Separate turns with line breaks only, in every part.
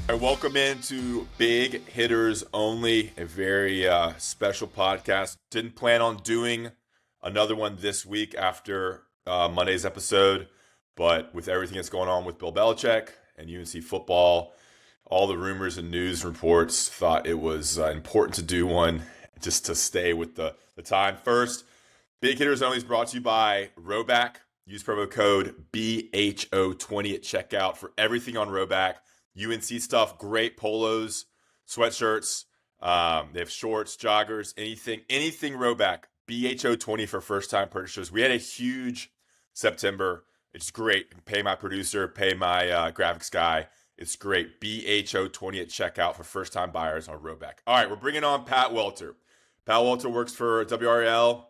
Welcome into Big Hitters Only, a very special podcast. Didn't plan on doing another one this week after Monday's episode, but with everything that's going on with Bill Belichick and UNC football, all the rumors and news reports, thought it was important to do one just to stay with the time. First, Big Hitters Only is brought to you by Roback. Use promo code BHO20 at checkout for everything on Roback. UNC stuff, great polos, sweatshirts. They have shorts, joggers, anything Roback. BHO20 for first-time purchasers. We had a huge September. It's great. Pay my producer, pay my graphics guy. It's great. BHO20 at checkout for first-time buyers on Roback. All right, we're bringing on Pat Welter. Pat Welter works for WRAL,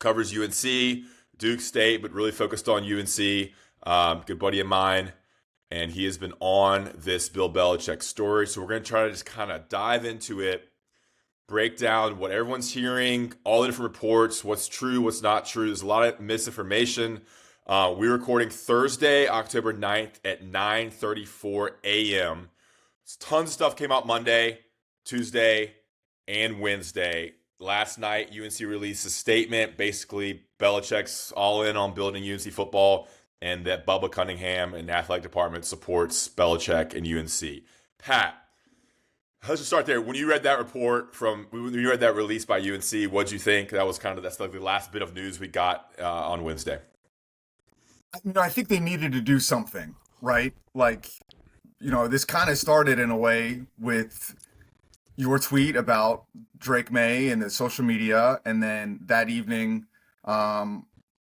covers UNC, Duke State, but really focused on UNC. Good buddy of mine. And he has been on this Bill Belichick story. So we're going to try to just kind of dive into it, break down what everyone's hearing, all the different reports, what's true, what's not true. There's a lot of misinformation. We're recording Thursday, October 9th at 9:34 a.m. Tons of stuff came out Monday, Tuesday, and Wednesday. Last night, UNC released a statement. Basically, Belichick's all in on building UNC football, and that Bubba Cunningham and the athletic department supports Belichick and UNC. Pat, let's just start there. When you read that report when you read that release by UNC, what'd you think? That's like the last bit of news we got on Wednesday.
I think they needed to do something, right? This kind of started in a way with your tweet about Drake May and the social media, and then that evening,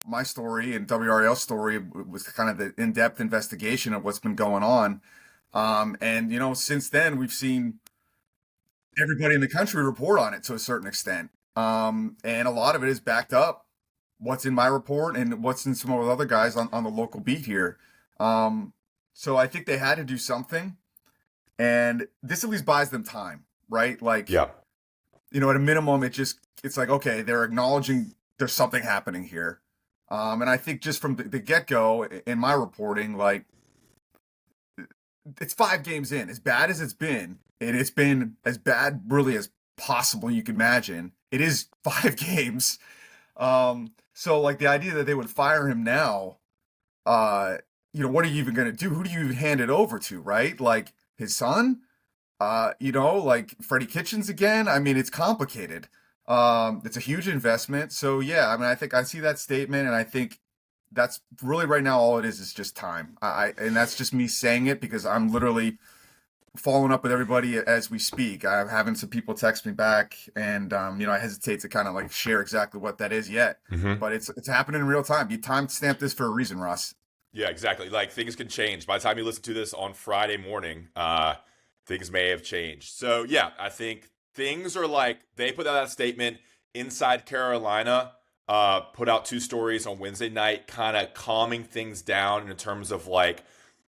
my story and WRL's story was kind of the in-depth investigation of what's been going on. Since then we've seen everybody in the country report on it to a certain extent. And a lot of it is backed up what's in my report and what's in some of the other guys on the local beat here. So I think they had to do something, and this at least buys them time, right?
Yeah.
At a minimum, it's like, okay, they're acknowledging there's something happening here. And I think just from the get-go in my reporting, it's 5 games in. As bad as it's been, and it's been as bad really as possible you can imagine, it is 5 games. So the idea that they would fire him now, what are you even going to do? Who do you even hand it over to, right? His son? Freddie Kitchens again? I mean, it's complicated. It's a huge investment. So yeah, I think I see that statement, and I think that's really right now all it is just time. And that's just me saying it because I'm literally following up with everybody as we speak. I'm having some people text me back, and I hesitate to kind of share exactly what that is yet.
Mm-hmm.
But it's happening in real time. You time stamp this for a reason, Ross.
Yeah, exactly. Things can change. By the time you listen to this on Friday morning, things may have changed. So yeah, I think things are they put out that statement. Inside Carolina put out 2 stories on Wednesday night, kind of calming things down in terms of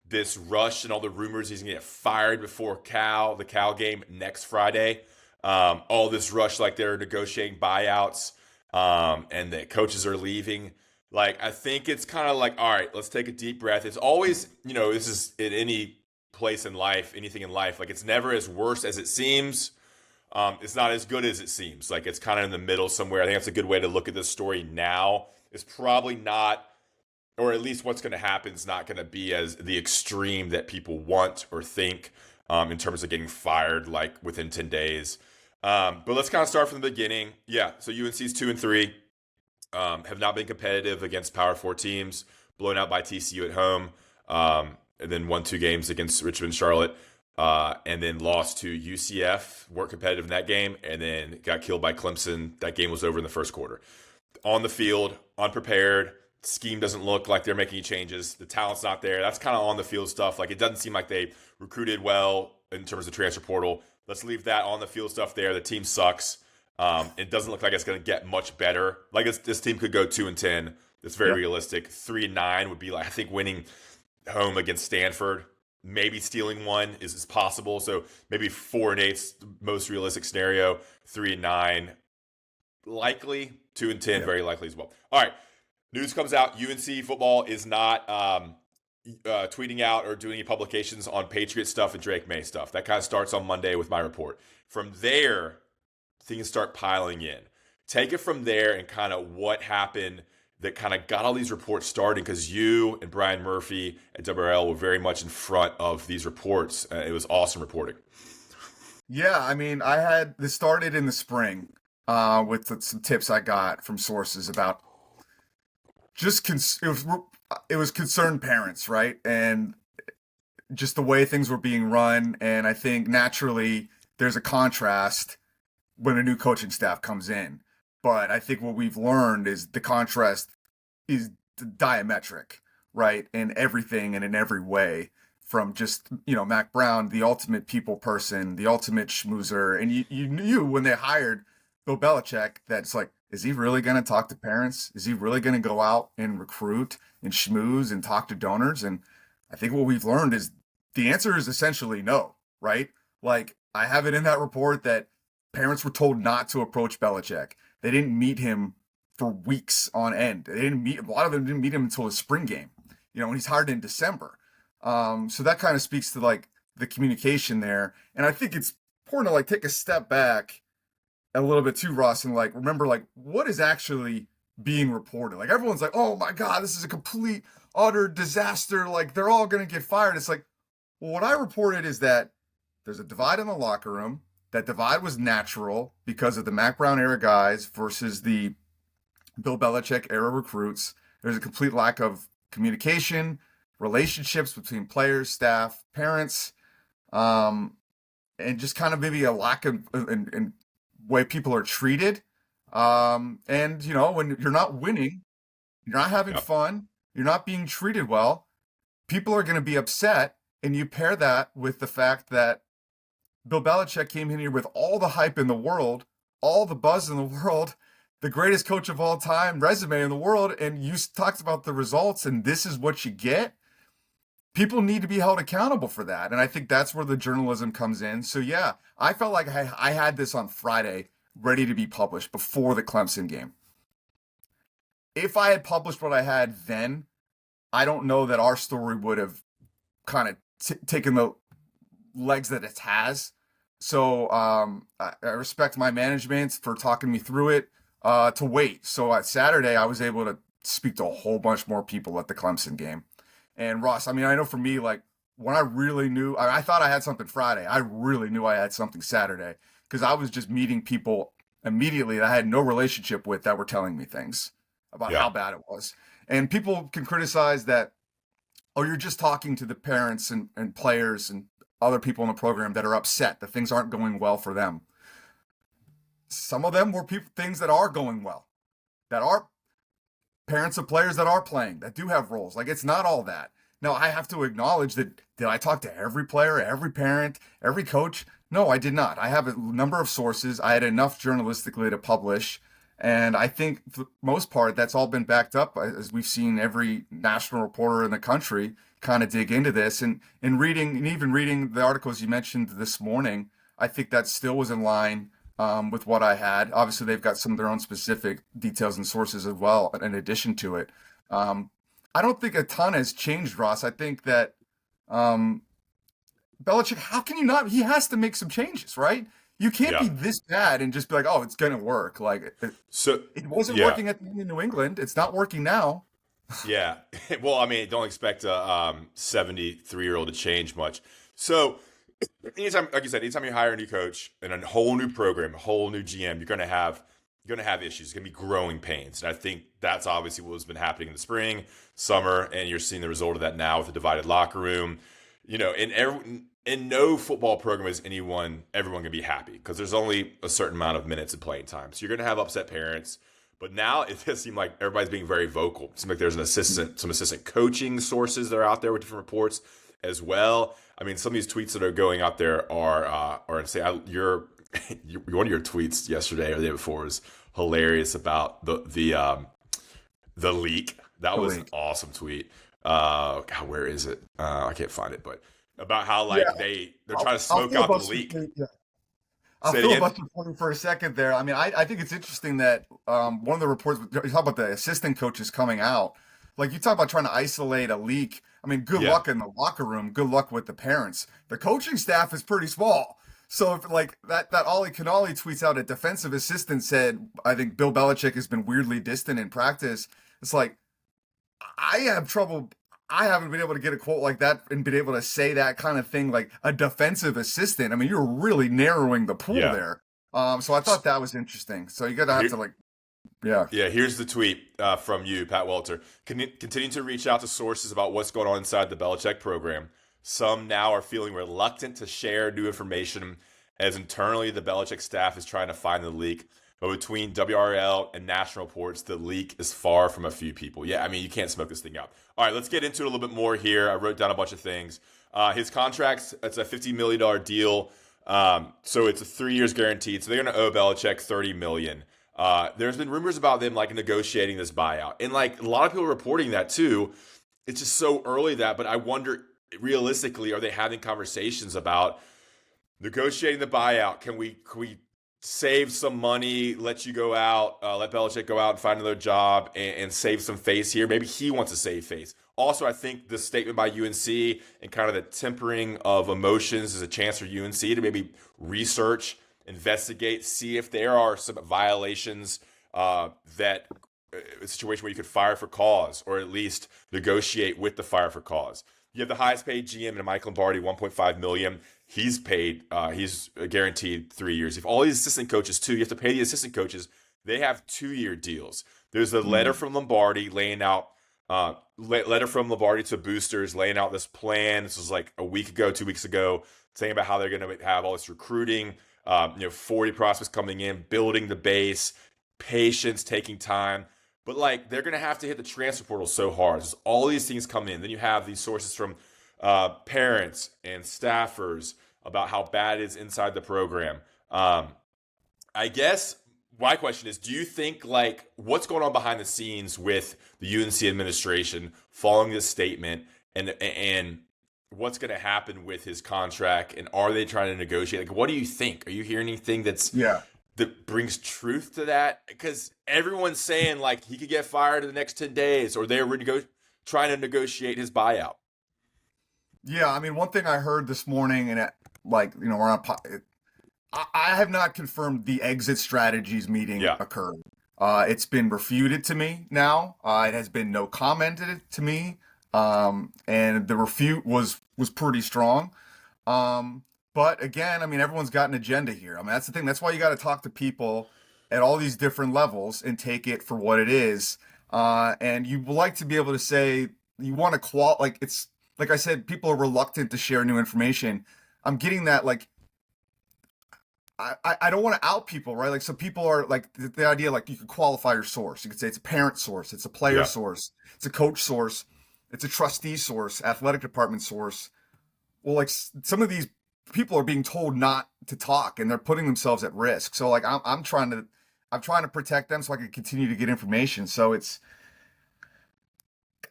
this rush and all the rumors he's going to get fired before the Cal game next Friday. All this rush, they're negotiating buyouts, and the coaches are leaving. I think it's kind of all right, let's take a deep breath. It's always, this is in any place in life, anything in life, it's never as worse as it seems. It's not as good as it seems. It's kind of in the middle somewhere. I think that's a good way to look at this story now. It's probably not, or at least what's going to happen is not going to be as the extreme that people want or think in terms of getting fired within 10 days. But let's kind of start from the beginning. Yeah, so UNC's 2-3, have not been competitive against Power 4 teams, blown out by TCU at home, and then won 2 games against Richmond, Charlotte. And then lost to UCF, weren't competitive in that game, and then got killed by Clemson. That game was over in the first quarter. On the field, unprepared, scheme doesn't look like they're making any changes. The talent's not there. That's kind of on the field stuff. It doesn't seem like they recruited well in terms of transfer portal. Let's leave that on the field stuff there. The team sucks. It doesn't look like it's going to get much better. This team could go 2-10. It's very realistic. 3-9 would be I think winning home against Stanford. Maybe stealing one is possible. So maybe 4-8's the most realistic scenario. 3-9 likely. 2-10 very likely as well. All right. News comes out. UNC football is not tweeting out or doing any publications on Patriot stuff and Drake May stuff. That kind of starts on Monday with my report. From there, things start piling in. Take it from there and kind of what happened that kind of got all these reports started, because you and Brian Murphy at WRAL were very much in front of these reports. It was awesome reporting.
Yeah, I mean, I had this started in the spring with some tips I got from sources about just it was concerned parents, right? And just the way things were being run. And I think naturally there's a contrast when a new coaching staff comes in. But I think what we've learned is the contrast is diametric, right? In everything and in every way. From just, Mac Brown, the ultimate people person, the ultimate schmoozer. And you knew when they hired Bill Belichick that it's like, is he really going to talk to parents? Is he really going to go out and recruit and schmooze and talk to donors? And I think what we've learned is the answer is essentially no, right? Like, I have it in that report that parents were told not to approach Belichick. They didn't meet him for weeks on end. A lot of them didn't meet him until the spring game, when he's hired in December. So that kind of speaks to like the communication there. And I think it's important to like take a step back a little bit too, Ross, and like remember like what is actually being reported. Like everyone's like, oh my God, this is a complete utter disaster. Like they're all going to get fired. It's like, well, what I reported is that there's a divide in the locker room. That divide was natural because of the Mac Brown era guys versus the Bill Belichick era recruits. There's a complete lack of communication, relationships between players, staff, parents, and just kind of maybe a lack of in way people are treated. And when you're not winning, you're not having fun, you're not being treated well, people are going to be upset. And you pair that with the fact that Bill Belichick came in here with all the hype in the world, all the buzz in the world, the greatest coach of all time, resume in the world, and you talked about the results, and this is what you get. People need to be held accountable for that. And I think that's where the journalism comes in. So, yeah, I felt like I had this on Friday ready to be published before the Clemson game. If I had published what I had then, I don't know that our story would have kind of taken the legs that it has. So I respect my management for talking me through it to wait. So at Saturday, I was able to speak to a whole bunch more people at the Clemson game. And Ross, I mean, I know for me, like when I really knew, I thought I had something Friday. I really knew I had something Saturday because I was just meeting people immediately that I had no relationship with that were telling me things about how bad it was. And people can criticize that, oh, you're just talking to the parents and players and other people in the program that are upset that things aren't going well for them. Some of them were things that are going well, that are parents of players that are playing, that do have roles. Like, it's not all that. Now, I have to acknowledge that, did I talk to every player, every parent, every coach? No, I did not. I have a number of sources. I had enough journalistically to publish. And I think for the most part, that's all been backed up as we've seen every national reporter in the country kind of dig into this. And even reading the articles you mentioned this morning, I think that still was in line with what I had. Obviously, they've got some of their own specific details and sources as well, in addition to it. I don't think a ton has changed, Ross. I think that Belichick, how can you not? He has to make some changes, right? You can't be this bad and just be like, oh, it's going to work. Like, it wasn't working at New England. It's not working now.
Yeah. Well, I mean, don't expect a 73-year-old to change much. So, anytime, like you said, anytime you hire a new coach and a whole new program, a whole new GM, you're going to have issues. It's going to be growing pains. And I think that's obviously what has been happening in the spring, summer, and you're seeing the result of that now with the divided locker room. In no football program is everyone going to be happy because there's only a certain amount of minutes of playing time. So you're going to have upset parents. But now it does seem like everybody's being very vocal. It seems like there's some assistant coaching sources that are out there with different reports as well. I mean, some of these tweets that are going out there are say one of your tweets yesterday or the day before was hilarious about the leak. That was an awesome tweet. God, where is it? I can't find it, but about how they're trying to smoke out the leak.
I'll filibuster for you for a second there. I mean, I think it's interesting that one of the reports, you talk about the assistant coaches coming out. Like you talk about trying to isolate a leak. I mean, good
Yeah.
luck in the locker room. Good luck with the parents. The coaching staff is pretty small. So if like that Ollie Canali tweets out a defensive assistant said, I think Bill Belichick has been weirdly distant in practice. It's like I have trouble. I haven't been able to get a quote like that and been able to say that kind of thing like a defensive assistant. I mean, you're really narrowing the pool
Yeah.
there. So I thought that was interesting. So you got to have
Here,
to like, yeah.
yeah, here's the tweet from you, Pat Welter. Continue to reach out to sources about what's going on inside the Belichick program. Some now are feeling reluctant to share new information as internally the Belichick staff is trying to find the leak. But between WRAL and national reports, the leak is far from a few people. Yeah, I mean, you can't smoke this thing out. All right, let's get into it a little bit more here. I wrote down a bunch of things. His contract, it's a $50 million deal. So it's a 3 years guaranteed. So they're going to owe Belichick $30 million. There's been rumors about them like negotiating this buyout. And like a lot of people are reporting that too. It's just so early but I wonder realistically, are they having conversations about negotiating the buyout? Can we save some money, let you go out, let Belichick go out and find another job and save some face here? Maybe he wants to save face. Also, I think the statement by UNC and kind of the tempering of emotions is a chance for UNC to maybe research, investigate, see if there are some violations that a situation where you could fire for cause or at least negotiate with the fire for cause. You have the highest paid GM in Michael Lombardi, $1.5 million. He's paid, he's guaranteed 3 years. If all these assistant coaches too, you have to pay the assistant coaches. They have 2-year deals. There's a letter from Lombardi laying out, letter from Lombardi to boosters laying out this plan. This was like a week ago, 2 weeks ago, saying about how they're going to have all this recruiting, 40 prospects coming in, building the base, patience, taking time. But like they're going to have to hit the transfer portal so hard. There's all these things come in. Then you have these sources from parents and staffers about how bad it is inside the program. I guess my question is, do you think like what's going on behind the scenes with the UNC administration following this statement and what's going to happen with his contract, and are they trying to negotiate? Like, what do you think? Are you hearing anything that brings truth to that? Because everyone's saying like he could get fired in the next 10 days or they're trying to negotiate his buyout.
Yeah, I mean, one thing I heard this morning, and like, we're on. I have not confirmed the exit strategies meeting occurred. It's been refuted to me now. It has been no commented to me, and the refute was pretty strong. But again, I mean, everyone's got an agenda here. I mean, that's the thing. That's why you got to talk to people at all these different levels and take it for what it is. And you like to be able to say you want to it's. Like I said, people are reluctant to share new information. I'm getting that, like, I don't want to out people, right? Like, so people are like, the idea, like, you could qualify your source. You could say it's a parent source, it's a player source, it's a coach source, it's a trustee source, athletic department source. Well, like, some of these people are being told not to talk and they're putting themselves at risk. So, like, I'm trying to protect them so I can continue to get information. So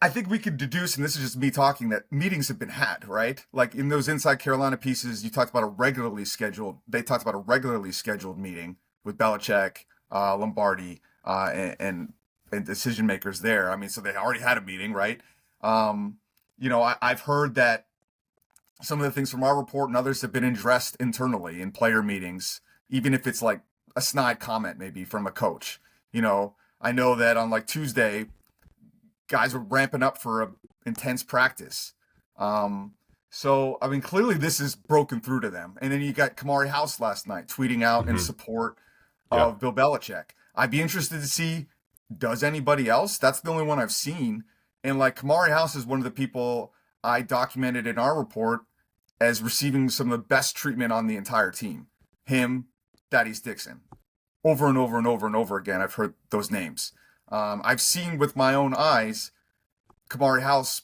I think we could deduce, and this is just me talking, that meetings have been had, right? Like in those Inside Carolina pieces, they talked about a regularly scheduled meeting with Belichick, Lombardi, and decision makers there. I mean, so they already had a meeting, right? I've heard that some of the things from our report and others have been addressed internally in player meetings, even if it's like a snide comment maybe from a coach. I know that on like Tuesday, guys were ramping up for a intense practice. So, I mean, clearly this is broken through to them. And then you got Kamari House last night tweeting out in support of Bill Belichick. I'd be interested to see, does anybody else? That's the only one I've seen. And like Kamari House is one of the people I documented in our report as receiving some of the best treatment on the entire team. Him, Thaddeus Dixon. Over and over and over and over again, I've heard those names. I've seen with my own eyes Kamari House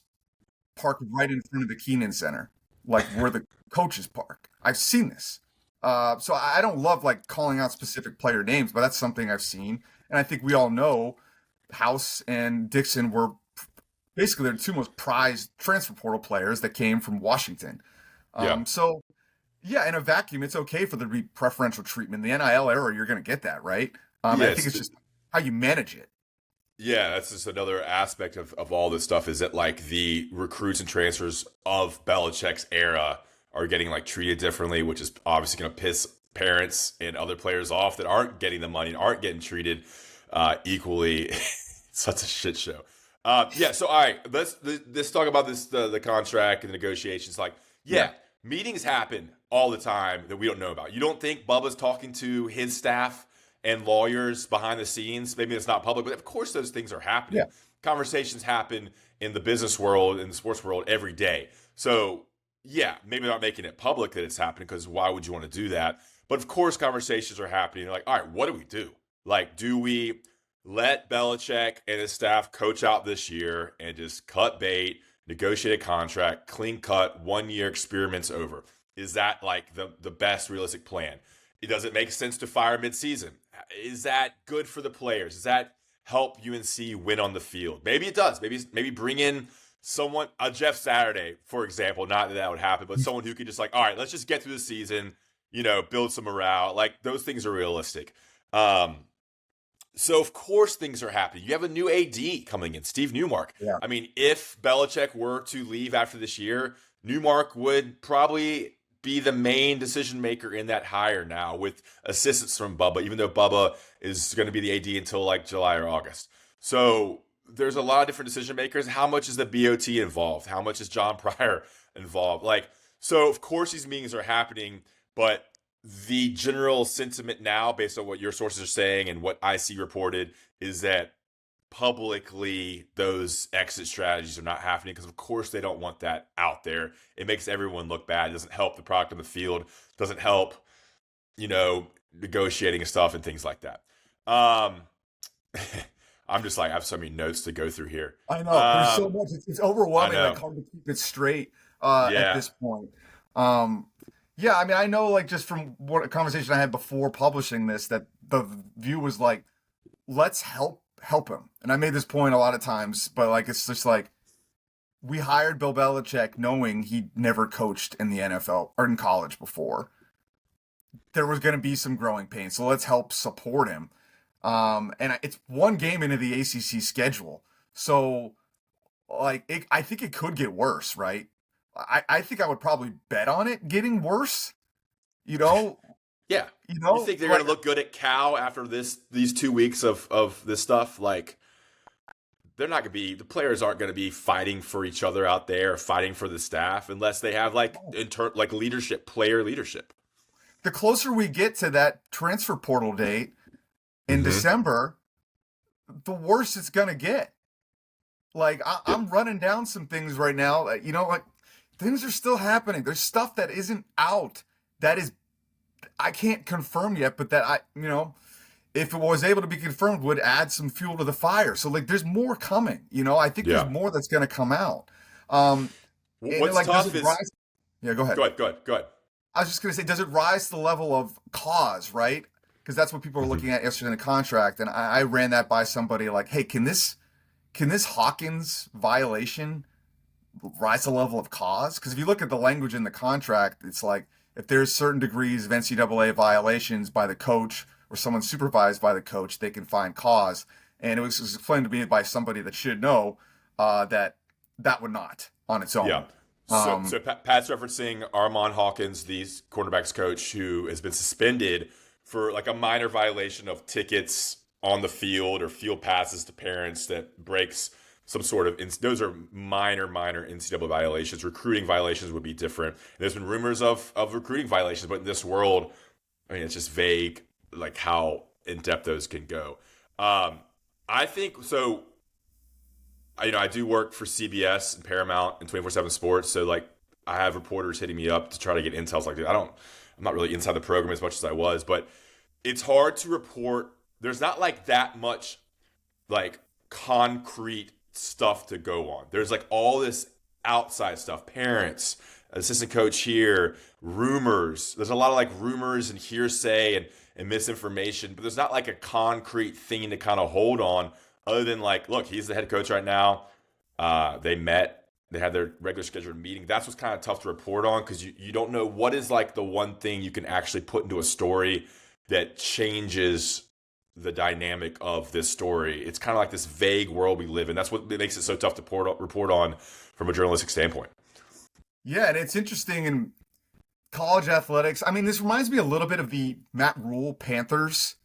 parked right in front of the Keenan Center, like where the coaches park. I've seen this. So I don't love like calling out specific player names, but that's something I've seen. And I think we all know House and Dixon were basically the two most prized transfer portal players that came from Washington. So yeah, in a vacuum, it's okay for there to be preferential treatment. In the NIL era, you're going to get that, right? I think it's just how you manage it.
Yeah, that's just another aspect of all this stuff is that like the recruits and transfers of Belichick's era are getting like treated differently, which is obviously going to piss parents and other players off that aren't getting the money and aren't getting treated equally. Such a shit show. Yeah, so all right, let's talk about this the contract and the negotiations. Like,
Yeah.
yeah, meetings happen all the time that we don't know about. You don't think Bubba's talking to his staff and lawyers behind the scenes? Maybe it's not public, but of course those things are happening.
Yeah.
Conversations happen in the business world, in the sports world every day. So yeah, maybe they're not making it public that it's happening because why would you want to do that? But of course, conversations are happening. You're like, all right, what do we do? Like, do we let Belichick and his staff coach out this year and just cut bait, negotiate a contract, clean cut, 1 year experiments over? Is that like the best realistic plan? It doesn't make sense to fire midseason. Is that good for the players? Does that help UNC win on the field? Maybe it does. Maybe bring in someone, a Jeff Saturday, for example. Not that would happen, but someone who could just like, all right, let's just get through the season, build some morale. Like those things are realistic. So of course things are happening. You have a new AD coming in, Steve Newmark.
Yeah.
I mean, if Belichick were to leave after this year, Newmark would probably be the main decision maker in that hire now, with assistance from Bubba, even though Bubba is going to be the AD until like July or August. So there's a lot of different decision makers. How much is the BOT involved? How much is John Pryor involved? Like, so of course these meetings are happening, but the general sentiment now, based on what your sources are saying and what I see reported, is that publicly those exit strategies are not happening because of course they don't want that out there. It makes everyone look bad. It doesn't help the product on the field. Doesn't help, negotiating and stuff and things like that. I'm just like, I have so many notes to go through here.
I know. There's so much. It's overwhelming.
I know.
Like hard to keep it straight
Yeah.
at this point. Yeah, I mean, I know, like, just from what a conversation I had before publishing this, that the view was like, let's help him. And I made this point a lot of times, but like, it's just like, we hired Bill Belichick knowing he never coached in the NFL or in college before. There was going to be some growing pains, so let's help support him. And it's one game into the ACC schedule, so like, I think it could get worse, right? I think I would probably bet on it getting worse.
Yeah. You think they're
like,
going to look good at Cal after these 2 weeks of this stuff? Like, they're not going to be, the players aren't going to be fighting for each other out there, fighting for the staff, unless they have like player leadership.
the closer we get to that transfer portal date in December, the worse it's going to get. Like, I'm running down some things right now, like, things are still happening. There's stuff that isn't out that is, I can't confirm yet, but that if it was able to be confirmed, would add some fuel to the fire. So like, there's more coming. I think there's more that's going to come out.
What's
like,
tough is,
yeah, go ahead.
Go ahead.
I was just going to say, does it rise to the level of cause, right? Because that's what people were looking at yesterday in the contract, and I ran that by somebody like, hey, can this Hawkins violation rise to the level of cause? Because if you look at the language in the contract, it's like, if there's certain degrees of NCAA violations by the coach or someone supervised by the coach, they can find cause. And it was explained to me by somebody that should know that would not on its own.
Yeah. So Pat's referencing Armand Hawkins, the cornerbacks coach, who has been suspended for like a minor violation of tickets on the field or field passes to parents that breaks some sort of, those are minor NCAA violations. Recruiting violations would be different. There's been rumors of recruiting violations, but in this world, I mean, it's just vague, like how in depth those can go. I think so. I do work for CBS and Paramount and 24/7 Sports, so like I have reporters hitting me up to try to get intel. Like, I'm not really inside the program as much as I was, but it's hard to report. There's not like that much like concrete stuff to go on. There's like all this outside stuff, parents, assistant coach here, rumors. There's a lot of like rumors and hearsay and misinformation, but there's not like a concrete thing to kind of hold on other than like, look, he's the head coach right now. They met, they had their regular scheduled meeting. That's what's kind of tough to report on because you don't know what is like the one thing you can actually put into a story that changes the dynamic of this story. It's kind of like this vague world we live in. That's what makes it so tough to report on from a journalistic standpoint.
Yeah, and it's interesting in college athletics. I mean, this reminds me a little bit of the Matt Rule Panthers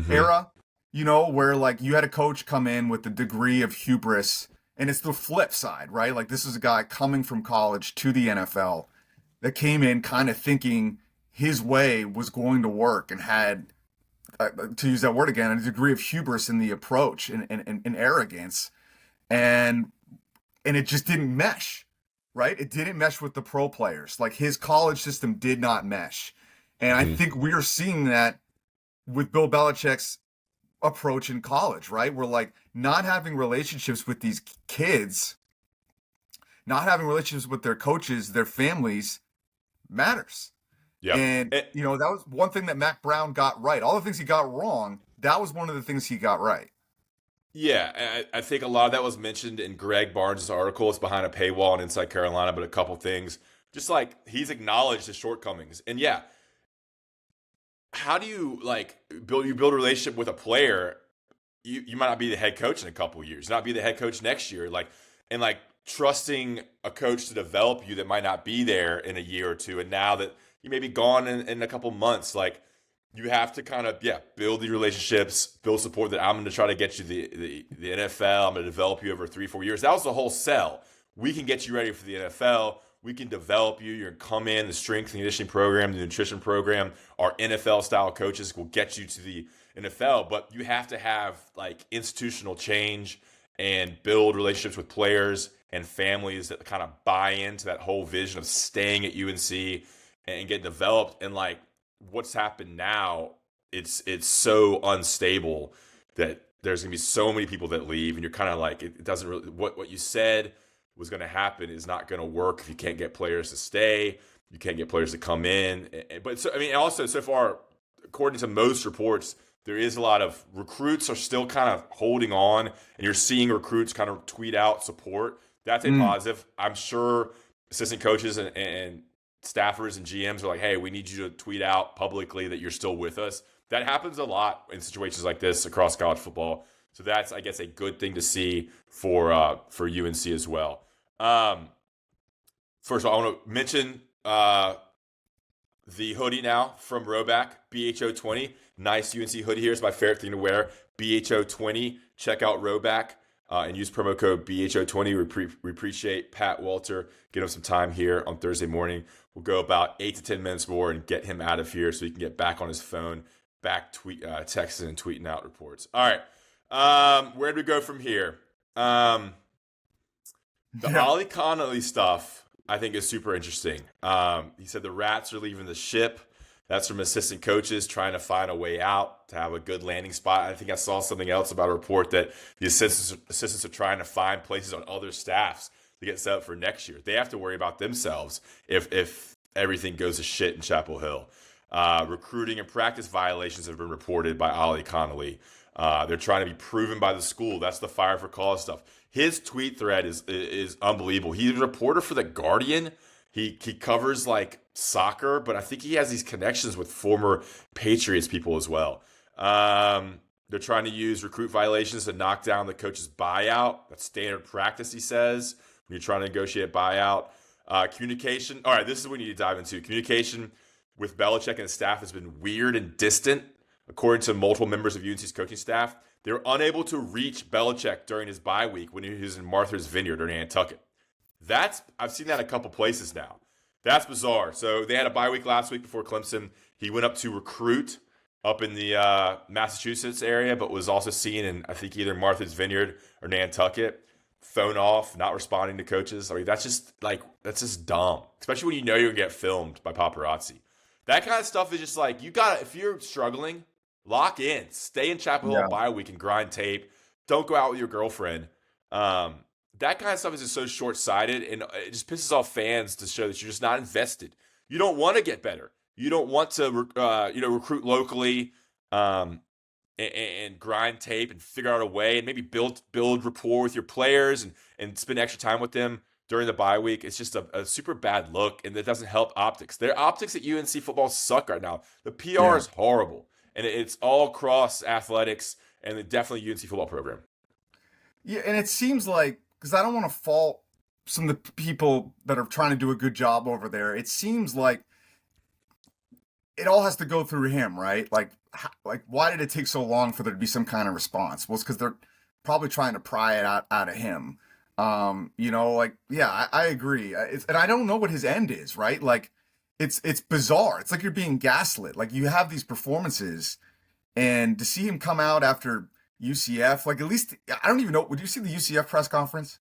era, where like you had a coach come in with a degree of hubris, and it's the flip side, right? Like this is a guy coming from college to the NFL that came in kind of thinking his way was going to work and had, to use that word again, a degree of hubris in the approach and arrogance. And it just didn't mesh, right? It didn't mesh with the pro players. Like his college system did not mesh. And I think we are seeing that with Bill Belichick's approach in college, right? We're like not having relationships with these kids, not having relationships with their coaches, their families matters.
Yeah.
And, that was one thing that Mac Brown got right. All the things he got wrong, that was one of the things he got right.
Yeah, I think a lot of that was mentioned in Greg Barnes' article. It's behind a paywall on Inside Carolina, but a couple things. Just like he's acknowledged his shortcomings. And yeah, how do you build a relationship with a player? You might not be the head coach in a couple of years, not be the head coach next year. And trusting a coach to develop you that might not be there in a year or two. And now that you may be gone in a couple months, you have to kind of, build these relationships, build support that I'm going to try to get you the NFL. I'm going to develop you over 3-4 years. That was the whole sell. We can get you ready for the NFL. We can develop you. You're going to come in, the strength and conditioning program, the nutrition program. Our NFL-style coaches will get you to the NFL. But you have to have, institutional change and build relationships with players and families that kind of buy into that whole vision of staying at UNC and get developed. And, what's happened now, it's so unstable that there's gonna be so many people that leave, and you're kind of it doesn't really, what you said was going to happen is not going to work if you can't get players to stay, you can't get players to come in. But so, I mean, also so far, according to most reports, there is a lot of recruits are still kind of holding on, and you're seeing recruits kind of tweet out support. That's a positive. I'm sure assistant coaches and staffers and GMs are like, hey, we need you to tweet out publicly that you're still with us. That happens a lot in situations like this across college football. So that's, I guess, a good thing to see for UNC as well. First of all, I want to mention the hoodie now from Roback, BHO20. Nice UNC hoodie here. It's my favorite thing to wear. BHO20. Check out Roback and use promo code BHO20. We appreciate Pat Welter giving us some time here on Thursday morning. We'll go about 8 to 10 minutes more and get him out of here so he can get back on his phone, texting and tweeting out reports. All right. Where do we go from here? The Ollie Connolly stuff, I think, is super interesting. He said the Rats are leaving the ship. That's from assistant coaches trying to find a way out to have a good landing spot. I think I saw something else about a report that the assistants are trying to find places on other staffs to get set up for next year. They have to worry about themselves if everything goes to shit in Chapel Hill. Recruiting and practice violations have been reported by Ollie Connolly. They're trying to be proven by the school. That's the fire for cause stuff. His tweet thread is unbelievable. He's a reporter for The Guardian. He covers soccer, but I think he has these connections with former Patriots people as well. They're trying to use recruit violations to knock down the coach's buyout. That's standard practice, he says, when you're trying to negotiate a buyout. Communication. All right, this is what we need to dive into. Communication with Belichick and his staff has been weird and distant. According to multiple members of UNC's coaching staff, they were unable to reach Belichick during his bye week when he was in Martha's Vineyard or Nantucket. I've seen that a couple places now. That's bizarre. So they had a bye week last week before Clemson. He went up to recruit up in the Massachusetts area, but was also seen in, I think, either Martha's Vineyard or Nantucket. Phone off, not responding to coaches. I mean, that's just dumb. Especially when you know you're going to get filmed by paparazzi. That kind of stuff is just if you're struggling, lock in. Stay in Chapel Hill bye week and grind tape. Don't go out with your girlfriend. That kind of stuff is just so short-sighted, and it just pisses off fans to show that you're just not invested. You don't want to get better. You don't want to, recruit locally and grind tape and figure out a way and maybe build rapport with your players and spend extra time with them during the bye week. It's just a super bad look, and it doesn't help optics. Their optics at UNC football suck right now. The PR is horrible. And it's all across athletics and definitely UNC football program.
Yeah, and it seems like, because I don't want to fault some of the people that are trying to do a good job over there. It seems like it all has to go through him, right? Like why did it take so long for there to be some kind of response? Well, it's because they're probably trying to pry it out of him. I agree. And I don't know what his end is, right? Like, it's bizarre. It's like you're being gaslit. Like, you have these performances, and to see him come out after UCF, like, at least I don't even know. Would you see the UCF press conference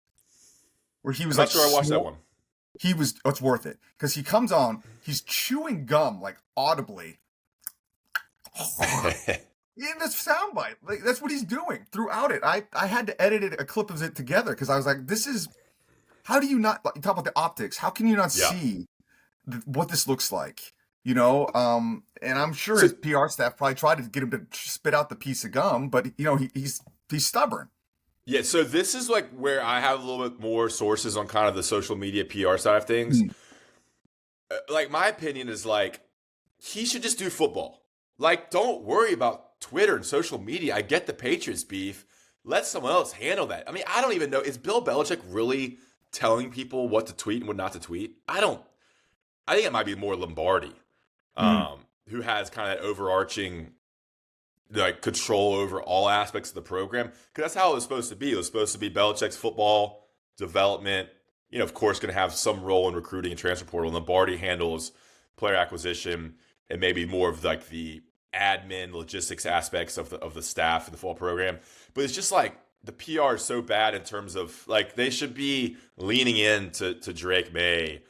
where he was
I'm not sure I watched that one.
It's worth it because he comes on, he's chewing gum like audibly. In this soundbite, like that's what he's doing throughout it. I had to edit a clip of it together because I was like, "This is how do you not?" You talk about the optics. How can you not see what this looks like? And I'm sure his PR staff probably tried to get him to spit out the piece of gum, but he's stubborn.
Yeah, so this is like where I have a little bit more sources on kind of the social media PR side of things. Like, my opinion is like he should just do football. Like, don't worry about Twitter and social media. I get the Patriots beef. Let someone else handle that. I mean, I don't even know. Is Bill Belichick really telling people what to tweet and what not to tweet? I think it might be more Lombardi, who has kind of that overarching like control over all aspects of the program. Because that's how it was supposed to be. It was supposed to be Belichick's football development. Of course, going to have some role in recruiting and transfer portal. Lombardi handles player acquisition and maybe more of like the admin logistics aspects of the staff and the football program. But it's just like the PR is so bad in terms of like they should be leaning in to Drake May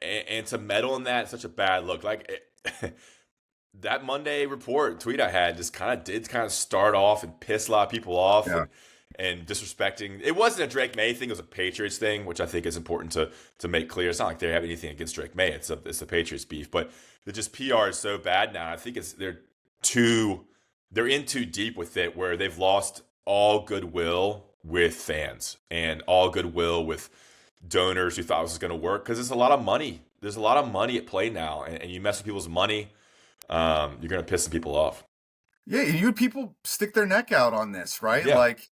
and to meddle in that is such a bad look. Like that Monday report tweet I had just kind of start off and piss a lot of people off and disrespecting. It wasn't a Drake May thing; it was a Patriots thing, which I think is important to make clear. It's not like they have anything against Drake May; it's the Patriots beef. But the just PR is so bad now. I think they're in too deep with it, where they've lost all goodwill with fans and all goodwill with donors who thought this was going to work, because it's a lot of money. There's a lot of money at play now, and you mess with people's money, you're going to piss some people off.
Yeah, you had people stick their neck out on this, right?
Yeah.
Like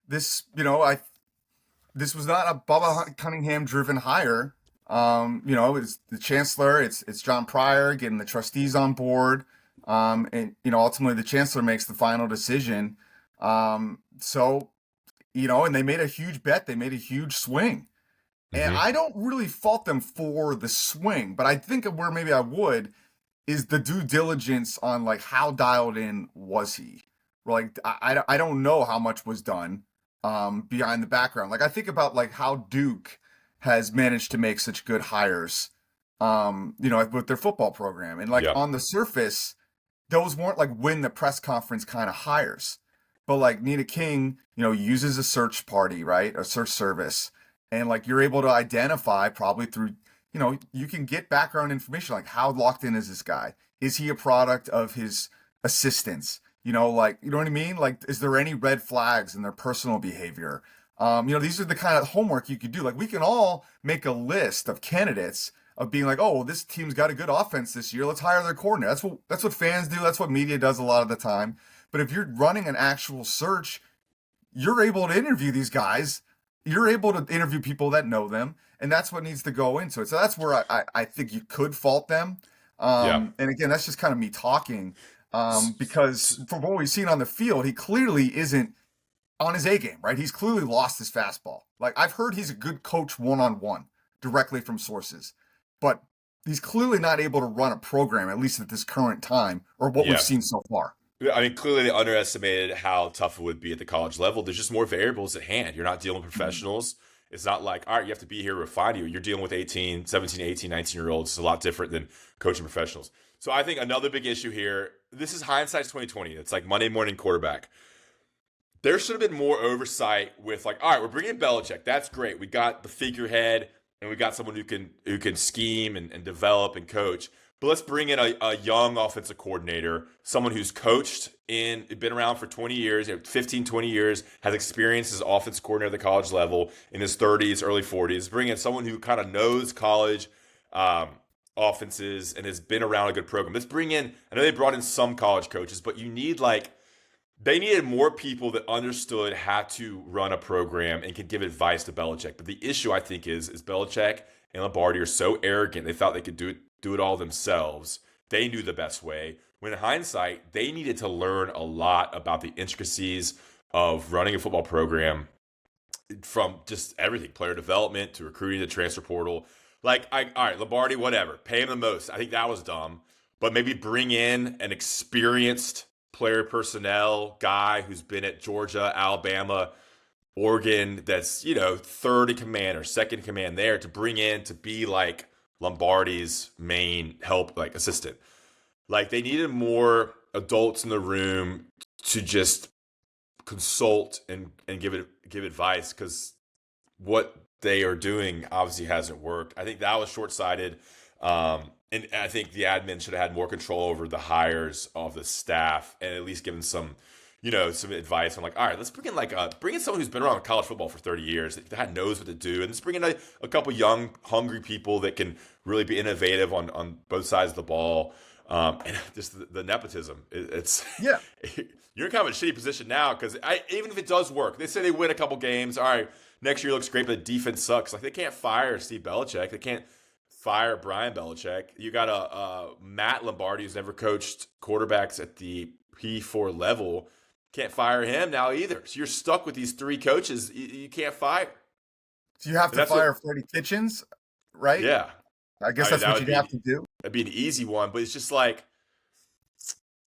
this, this was not a Bubba Cunningham driven hire. It's the chancellor, it's John Pryor getting the trustees on board. And ultimately the chancellor makes the final decision. And they made a huge bet. They made a huge swing. And I don't really fault them for the swing, but I think where maybe I would is the due diligence on like how dialed in was he? Like, I don't know how much was done behind the background. Like, I think about like how Duke has managed to make such good hires, with their football program. And like on the surface, those weren't like win the press conference kind of hires. But like Nina King, uses a search party, right? A search service. And like you're able to identify probably through, you can get background information like how locked in is this guy? Is he a product of his assistants? You know what I mean? Like, is there any red flags in their personal behavior? These are the kind of homework you could do. Like, we can all make a list of candidates of being like, oh, well, this team's got a good offense this year. Let's hire their coordinator. That's what fans do. That's what media does a lot of the time. But if you're running an actual search, you're able to interview these guys. You're able to interview people that know them, and that's what needs to go into it. So that's where I think you could fault them. And again, that's just kind of me talking, because from what we've seen on the field, he clearly isn't on his A game, right? He's clearly lost his fastball. Like, I've heard he's a good coach one-on-one directly from sources, but he's clearly not able to run a program, at least at this current time, or what we've seen so far.
I mean, clearly they underestimated how tough it would be at the college level. There's just more variables at hand. You're not dealing with professionals. It's not like, all right, you have to be here to refine you. You're dealing with 17, 18, 19-year-olds. It's a lot different than coaching professionals. So I think another big issue here, this is hindsight's 2020. It's like Monday morning quarterback. There should have been more oversight with like, all right, we're bringing in Belichick. That's great. We got the figurehead, and we got someone who can scheme and develop and coach. But let's bring in a young offensive coordinator, someone who's been around for 20 years, 15, 20 years, has experience as offensive coordinator at the college level in his 30s, early 40s. Bring in someone who kind of knows college offenses and has been around a good program. Let's bring in, I know they brought in some college coaches, but you need they needed more people that understood how to run a program and could give advice to Belichick. But the issue, I think, is Belichick and Lombardi are so arrogant. They thought they could do it all themselves. They knew the best way. When in hindsight, they needed to learn a lot about the intricacies of running a football program, from just everything, player development to recruiting, the transfer portal. All right, Lombardi, whatever. Pay him the most. I think that was dumb. But maybe bring in an experienced player personnel guy who's been at Georgia, Alabama, Oregon, that's, third in command or second in command there, to bring in to be like Lombardi's main help, assistant. They needed more adults in the room to just consult and give advice, because what they are doing obviously hasn't worked. I think that was short-sighted. And I think the admin should have had more control over the hires of the staff and at least given some advice on all right, let's bring in someone who's been around college football for 30 years that knows what to do, and let's bring in a couple young, hungry people that can really be innovative on both sides of the ball. And just the nepotism. It's
Yeah.
You're in kind of a shitty position now, because even if it does work, they say they win a couple games. All right, next year looks great, but the defense sucks. They can't fire Steve Belichick. They can't fire Brian Belichick. You got a Matt Lombardi who's never coached quarterbacks at the P4 level. Can't fire him now either. So you're stuck with these three coaches you can't fire.
So you have to fire Freddie Kitchens, right?
Yeah.
I guess that's what you'd have to do.
That'd be an easy one, but it's just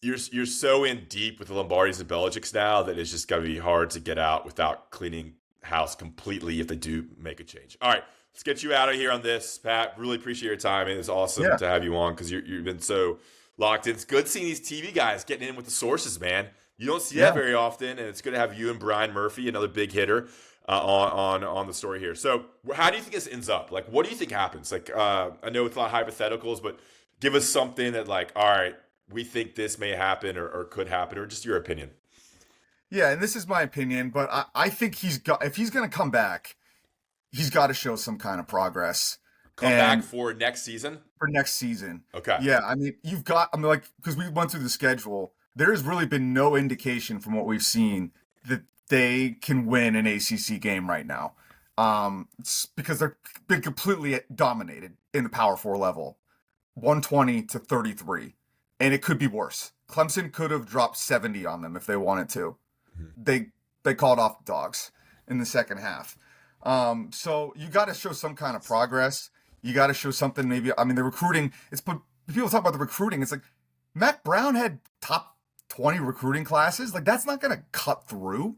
you're so in deep with the Lombardis and Belichicks now that it's just going to be hard to get out without cleaning house completely if they do make a change. All right, let's get you out of here on this, Pat. Really appreciate your time. It was awesome to have you on, because you've been so locked in. It's good seeing these TV guys getting in with the sources, man. You don't see that very often, and it's good to have you and Brian Murphy, another big hitter, on the story here. So how do you think this ends up? What do you think happens? I know it's a lot of hypotheticals, but give us something that all right, we think this may happen or could happen, or just your opinion.
Yeah, and this is my opinion, but I think if he's going to come back, he's got to show some kind of progress.
Come back for next season?
For next season.
Okay.
Yeah, because we went through the schedule, there's really been no indication from what we've seen that they can win an ACC game right now. It's because they've been completely dominated in the Power 4 level, 120-33, and it could be worse. Clemson could have dropped 70 on them if they wanted to. Mm-hmm. They called off the dogs in the second half. So you got to show some kind of progress. You got to show something. Maybe the recruiting. People talk about the recruiting. It's Mac Brown had top 20 recruiting classes. That's not going to cut through.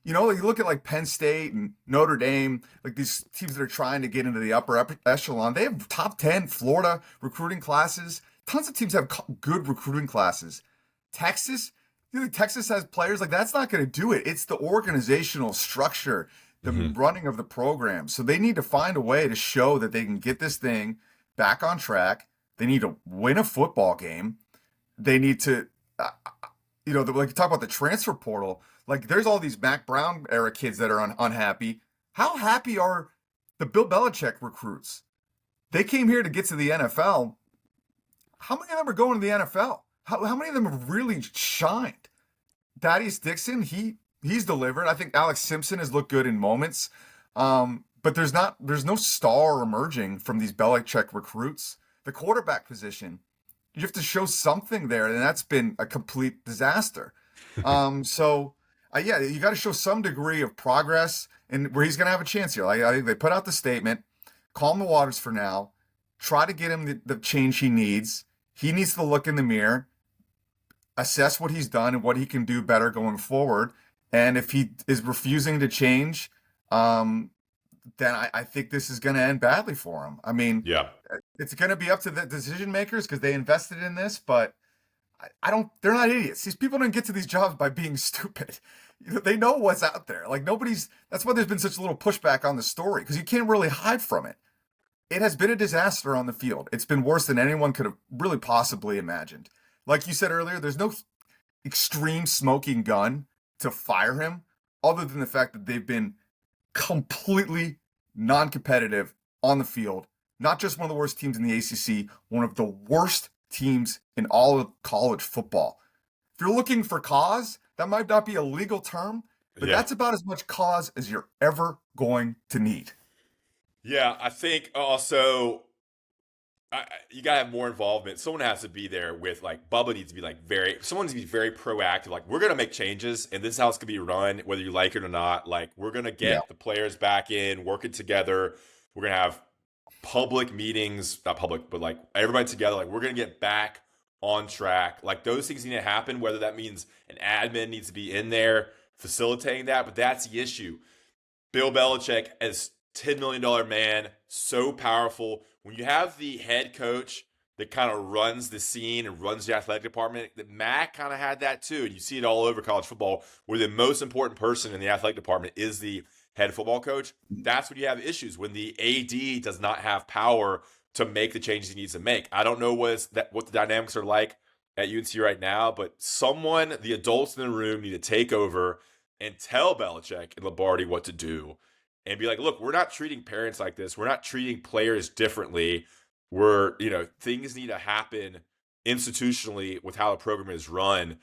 You look at Penn State and Notre Dame, these teams that are trying to get into the upper echelon. They have top 10 Florida recruiting classes. Tons of teams have good recruiting classes. Texas, Texas has players. That's not going to do it. It's the organizational structure, the running of the program. So they need to find a way to show that they can get this thing back on track. They need to win a football game. They need to, you talk about the transfer portal. There's all these Mac Brown era kids that are unhappy. How happy are the Bill Belichick recruits? They came here to get to the NFL. How many of them are going to the NFL? How many of them have really shined? Thaddeus Dixon, he's delivered. I think Alex Simpson has looked good in moments. But there's no star emerging from these Belichick recruits. The quarterback position, you have to show something there, and that's been a complete disaster. You got to show some degree of progress, and where he's going to have a chance here. I think they put out the statement, calm the waters for now, try to get him the change he needs. He needs to look in the mirror, assess what he's done and what he can do better going forward. And if he is refusing to change, then I think this is going to end badly for him. It's going to be up to the decision makers because they invested in this, but they're not idiots. These people don't get to these jobs by being stupid. They know what's out there. That's why there's been such little pushback on the story, because you can't really hide from it. It has been a disaster on the field. It's been worse than anyone could have really possibly imagined. Like you said earlier, there's no extreme smoking gun to fire him, other than the fact that they've been completely non-competitive on the field not just one of the worst teams in the ACC, one of the worst teams in all of college football. If you're looking for cause, that might not be a legal term, but that's about as much cause as you're ever going to need.
Yeah, I think also you gotta have more involvement. Someone has to be there with like Bubba needs to be like someone needs to be very proactive. Like, we're gonna make changes, and this is how it's gonna be run, whether you like it or not. Like, we're gonna get the players back in, working together. We're gonna have public meetings, not public, but like everybody together. Like, we're gonna get back on track. Like, those things need to happen. Whether that means an admin needs to be in there facilitating that, but that's the issue. Bill Belichick as $10 million man, so powerful. When you have the head coach that kind of runs the scene and runs the athletic department, that Mac kind of had that too. And you see it all over college football, where the most important person in the athletic department is the head football coach. That's when you have issues, when the AD does not have power to make the changes he needs to make. I don't know what the dynamics are like at UNC right now, but the adults in the room need to take over and tell Belichick and Lombardi what to do. And be like, look, we're not treating parents like this. We're not treating players differently. Things need to happen institutionally with how the program is run.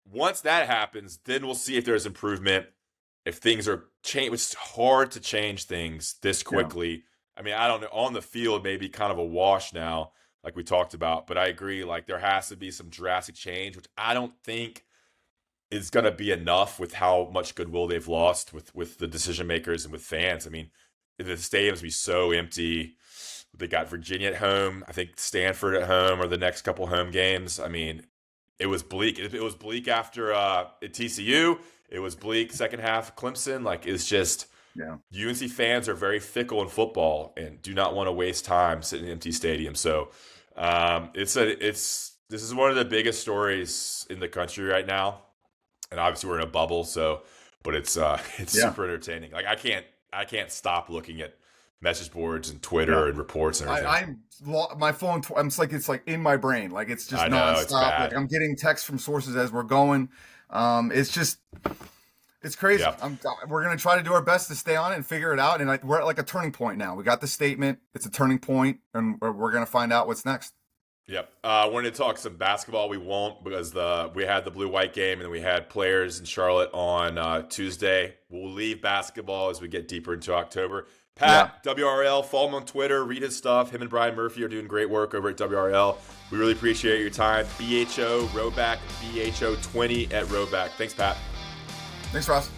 Once that happens, then we'll see if there's improvement. If things are changed, it's hard to change things this quickly. Yeah. I mean, I don't know. On the field, maybe kind of a wash now, like we talked about. But I agree, like, there has to be some drastic change, which I don't think is going to be enough with how much goodwill they've lost with the decision makers and with fans. I mean, the stadium's be so empty. They got Virginia at home. I think Stanford at home are the next couple home games. I mean, it was bleak. It was bleak after at TCU. It was bleak second half Clemson. Like, it's just UNC fans are very fickle in football and do not want to waste time sitting in an empty stadium. So this is one of the biggest stories in the country right now. And obviously we're in a bubble, but it's super entertaining. Like, I can't stop looking at message boards and Twitter and reports and everything.
My phone, it's like in my brain. Like, it's just nonstop. Like, I'm getting texts from sources as we're going. It's crazy. Yeah. We're going to try to do our best to stay on it and figure it out. And we're at like a turning point now. We got the statement. It's a turning point, and we're going to find out what's next.
Yep. I wanted to talk some basketball. We won't, because we had the blue-white game, and then we had players in Charlotte on Tuesday. We'll leave basketball as we get deeper into October. Pat, WRAL, follow him on Twitter, read his stuff. Him and Brian Murphy are doing great work over at WRAL. We really appreciate your time. BHO, Roback, BHO20 at Roback. Thanks, Pat.
Thanks, Ross.